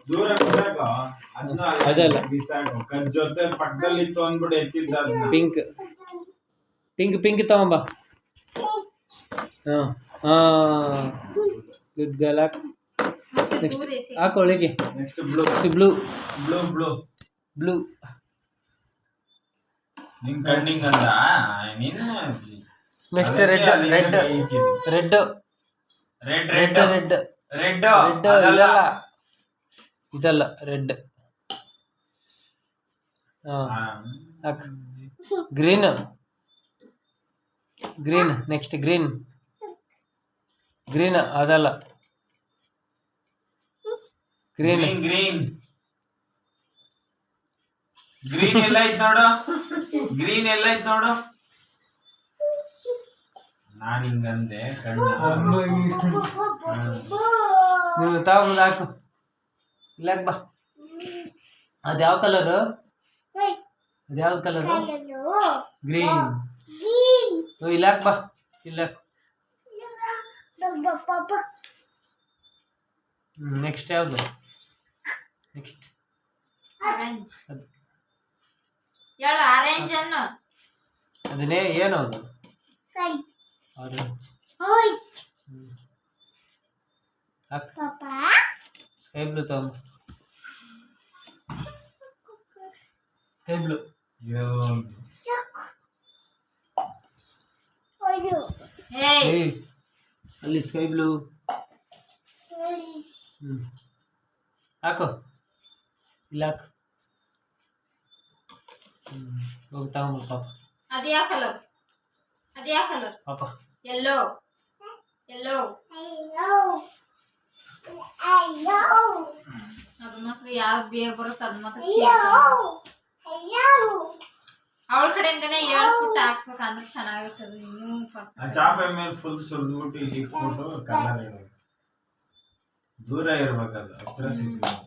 ದೂರ ಅದಲ್ಲ ಜೊತೆ ಪಕ್ಕದಲ್ಲಿ ಇತ್ತು ಅಂದ್ಬಿಟ್ಟು ಎತ್ತಿದ್ದ ಪಿಂಕ್ ಪಿಂಕ್ ಪಿಂಕ್ ತಗೊಂಬ. Good girl. ನೆಕ್ಸ್ಟ್ ಹಾಕೊಳ್ಳಿಗೆ. Next blue blue blue blue blue. ನಿನ್ ಕಣ್ಣಿಂಗ್ ಅಂದ ನಿನ್ನ. Next red red red red red red red ಇದಲ್ಲ ಇದಲ್ಲ red. Green green next green green ಅದಲ್ಲ ಗ್ರೀನ್ ಗ್ರೀನ್ ಗ್ರೀನ್ ಎಲ್ಲ ಐತ್ ನೋಡು. ಗ್ರೀನ್ ಎಲ್ಲ ಐತ್ ನೋಡು. ನಾನು ಹಿಂಗಂದೆ ನೀವು ತಗೊಂಡು ಹಾಕು. ಇಲ್ಲಾಕ ಬಾ. ಅದ್ಯಾವ ಕಲರು? ಅದ್ಯಾವ್ದು ಕಲರು? ಗ್ರೀನ್. ಇಲ್ಲಾಕ ಬಾ. ಇಲ್ಲಾಕ. ನೆಕ್ಸ್ಟ್ ಯಾವುದು? Next orange. ಹೇಳು ಆರೆಂಜ್ ಅನ್ನು. ಅದನ್ನೇ ಏನು ಅದು? ಆರೆಂಜ್. ಸ್ಕೈ ಬ್ಲೂ ತಗೊಂಡು. Sky blue. ಅಲ್ಲಿ ಸ್ಕೈ ಬ್ಲೂ. ಹಾಕು. ಇಲ್ಲ ಹಾಕು. ಹೋಗಿ ತಗೊಂಡು ಪಾಪ. ಅದ್ಯಾ ಕಲರ್? ಅದ್ಯಾ ಕಲರ್? ಪಾಪ. ಯೆಲ್ಲೋ. ಯೆಲ್ಲೋ. ಅದು ಮಾತ್ರ ಯಾವ್ದು ಬೇಗ ಬರುತ್ತೆ ಅದು ಮಾತ್ರ ಅವಳ ಕಡೆಯಿಂದನೇ 7 ಸುಟ್ಟು ಹಾಕ್ಸ್ಬೇಕು ಅಂದ್ರೆ ಚೆನ್ನಾಗಿರ್ತದೆ. ಇನ್ನೂ ಚಾಪೆ ಮೇಲೆ ಫುಲ್ ಸುಲ್ಬಿಟ್ಟು ಇಲ್ಲಿ ಇಟ್ಬಿಟ್ಟು ಕಲರ್ ಇರೋದು ದೂರ ಇರ್ಬೇಕದು. ಹತ್ರ ಸಿಗ್ಬೇಕು.